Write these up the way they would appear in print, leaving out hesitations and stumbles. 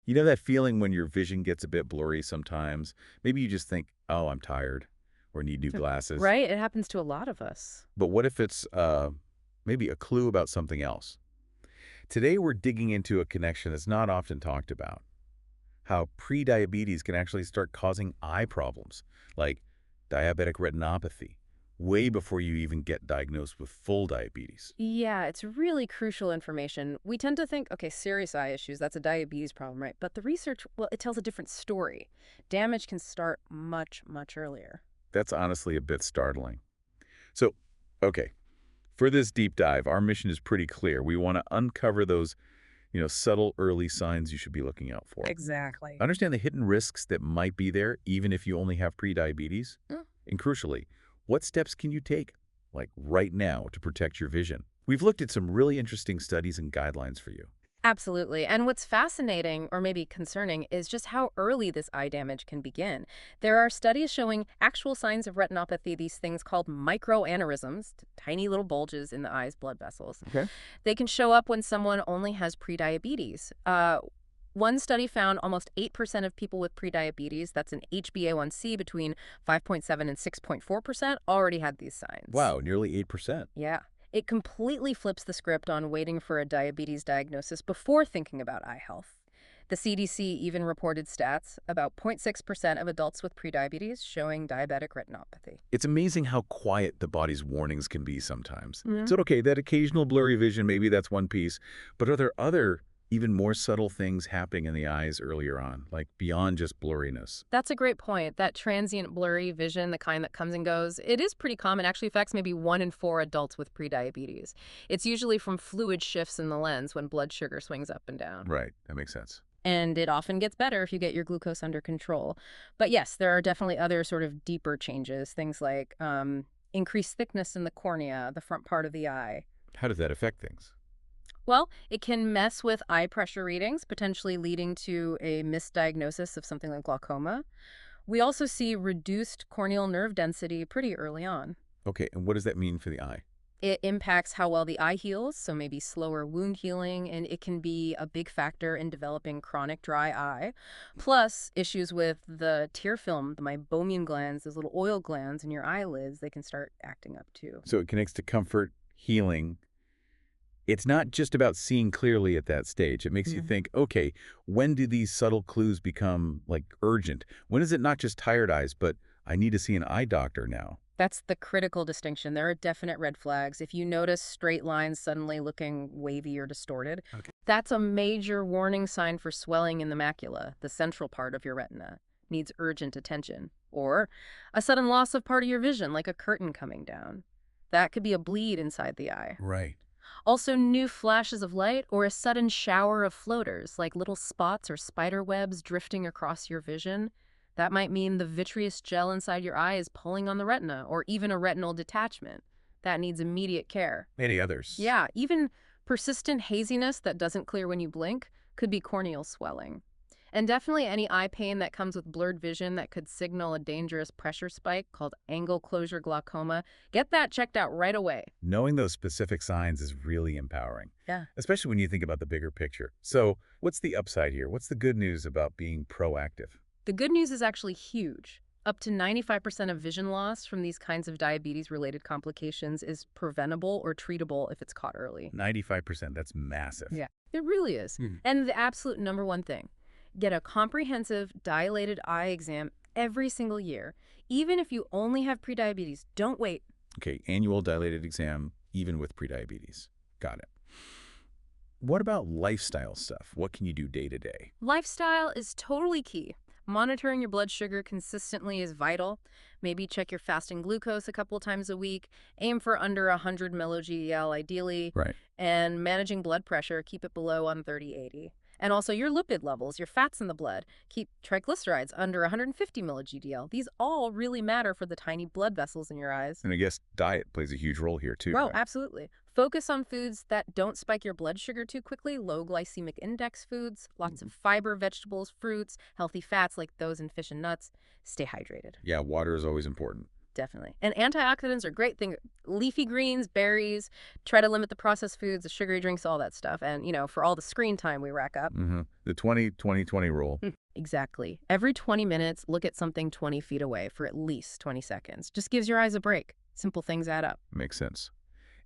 You know that feeling when your vision gets a bit blurry sometimes? Maybe you just think, oh, I'm tired or need new glasses. Right? It happens to a lot of us. But what if it's maybe a clue about something else? Today, we're digging into a connection that's not often talked about. How prediabetes can actually start causing eye problems, like diabetic retinopathy, way before you even get diagnosed with full diabetes. Yeah, it's really crucial information. We tend to think, okay, serious eye issues, that's a diabetes problem, right? But the research, well, it tells a different story. Damage can start much, much earlier. That's honestly a bit startling. So, okay, for this deep dive, our mission is pretty clear. We want to uncover those, subtle early signs you should be looking out for. Exactly. Understand the hidden risks that might be there, even if you only have prediabetes. Mm. And crucially, what steps can you take, like right now, to protect your vision? We've looked at some really interesting studies and guidelines for you. Absolutely. And what's fascinating, or maybe concerning, is just how early this eye damage can begin. There are studies showing actual signs of retinopathy, these things called microaneurysms, tiny little bulges in the eye's blood vessels. Okay. They can show up when someone only has prediabetes. One study found almost 8% of people with prediabetes, that's an HbA1c between 5.7 and 6.4%, already had these signs. Wow, nearly 8%. Yeah. It completely flips the script on waiting for a diabetes diagnosis before thinking about eye health. The CDC even reported stats about 0.6% of adults with prediabetes showing diabetic retinopathy. It's amazing how quiet the body's warnings can be sometimes. Yeah. So, okay, that occasional blurry vision, maybe that's one piece, but are there other, even more subtle things happening in the eyes earlier on, like beyond just blurriness? That's a great point. That transient blurry vision, the kind that comes and goes, it is pretty common. Actually affects maybe 1 in 4 adults with prediabetes. It's usually from fluid shifts in the lens when blood sugar swings up and down. Right, that makes sense. And it often gets better if you get your glucose under control. But yes, there are definitely other sort of deeper changes, things like increased thickness in the cornea, the front part of the eye. How does that affect things? Well, it can mess with eye pressure readings, potentially leading to a misdiagnosis of something like glaucoma. We also see reduced corneal nerve density pretty early on. Okay, and what does that mean for the eye? It impacts how well the eye heals, so maybe slower wound healing, and it can be a big factor in developing chronic dry eye. Plus, issues with the tear film, the meibomian glands, those little oil glands in your eyelids, they can start acting up too. So it connects to comfort, healing. It's not just about seeing clearly at that stage. It makes you think, okay, when do these subtle clues become, like, urgent? When is it not just tired eyes, but I need to see an eye doctor now? That's the critical distinction. There are definite red flags. If you notice straight lines suddenly looking wavy or distorted, Okay. that's a major warning sign for swelling in the macula, the central part of your retina. Needs urgent attention. Or a sudden loss of part of your vision, like a curtain coming down. That could be a bleed inside the eye. Right. Also, new flashes of light or a sudden shower of floaters, like little spots or spider webs drifting across your vision. That might mean the vitreous gel inside your eye is pulling on the retina, or even a retinal detachment. That needs immediate care. Many others. Yeah, even persistent haziness that doesn't clear when you blink could be corneal swelling. And definitely any eye pain that comes with blurred vision that could signal a dangerous pressure spike called angle closure glaucoma. Get that checked out right away. Knowing those specific signs is really empowering, Yeah. especially when you think about the bigger picture. So what's the upside here? What's the good news about being proactive? The good news is actually huge. Up to 95% of vision loss from these kinds of diabetes-related complications is preventable or treatable if it's caught early. 95%, that's massive. Yeah, it really is. And the absolute number one thing, get a comprehensive dilated eye exam every single year. Even if you only have prediabetes, don't wait. Okay, annual dilated exam, even with prediabetes. Got it. What about lifestyle stuff? What can you do day to day? Lifestyle is totally key. Monitoring your blood sugar consistently is vital. Maybe check your fasting glucose a couple times a week. Aim for under 100 milligdl ideally. Right. And managing blood pressure, keep it below 130/80. And also your lipid levels, your fats in the blood. Keep triglycerides under 150 milligdl. These all really matter for the tiny blood vessels in your eyes. And I guess diet plays a huge role here too, Oh, right? absolutely. Focus on foods that don't spike your blood sugar too quickly, low glycemic index foods, lots of fiber, vegetables, fruits, healthy fats like those in fish and nuts. Stay hydrated. Yeah, water is always important. Definitely. And antioxidants are great thing. Leafy greens, berries, try to limit the processed foods, the sugary drinks, all that stuff. And, for all the screen time we rack up. The 20-20-20 rule. Exactly. Every 20 minutes, look at something 20 feet away for at least 20 seconds. Just gives your eyes a break. Simple things add up. Makes sense.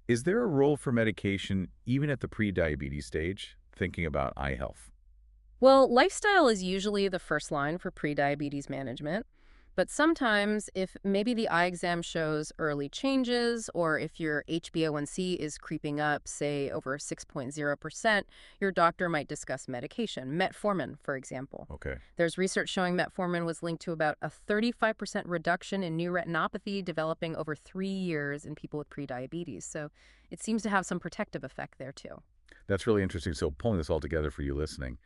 Is there a role for medication even at the pre-diabetes stage, thinking about eye health? Well, lifestyle is usually the first line for prediabetes management. But sometimes, if maybe the eye exam shows early changes, or if your HbA1c is creeping up, say over 6.0%, your doctor might discuss medication, metformin, for example. Okay. There's research showing metformin was linked to about a 35% reduction in new retinopathy developing over 3 years in people with prediabetes. So it seems to have some protective effect there, too. That's really interesting. So pulling this all together for you listening,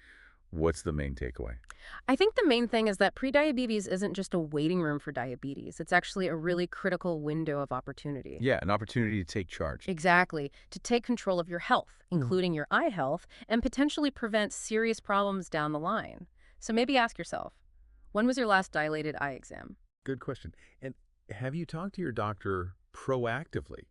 what's the main takeaway? I think the main thing is that prediabetes isn't just a waiting room for diabetes. It's actually a really critical window of opportunity. Yeah, an opportunity to take charge. Exactly. To take control of your health, including your eye health, and potentially prevent serious problems down the line. So maybe ask yourself, when was your last dilated eye exam? Good question. And have you talked to your doctor proactively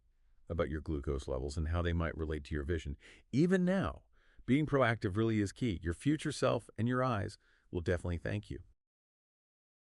about your glucose levels and how they might relate to your vision? Even now, being proactive really is key. Your future self and your eyes will definitely thank you.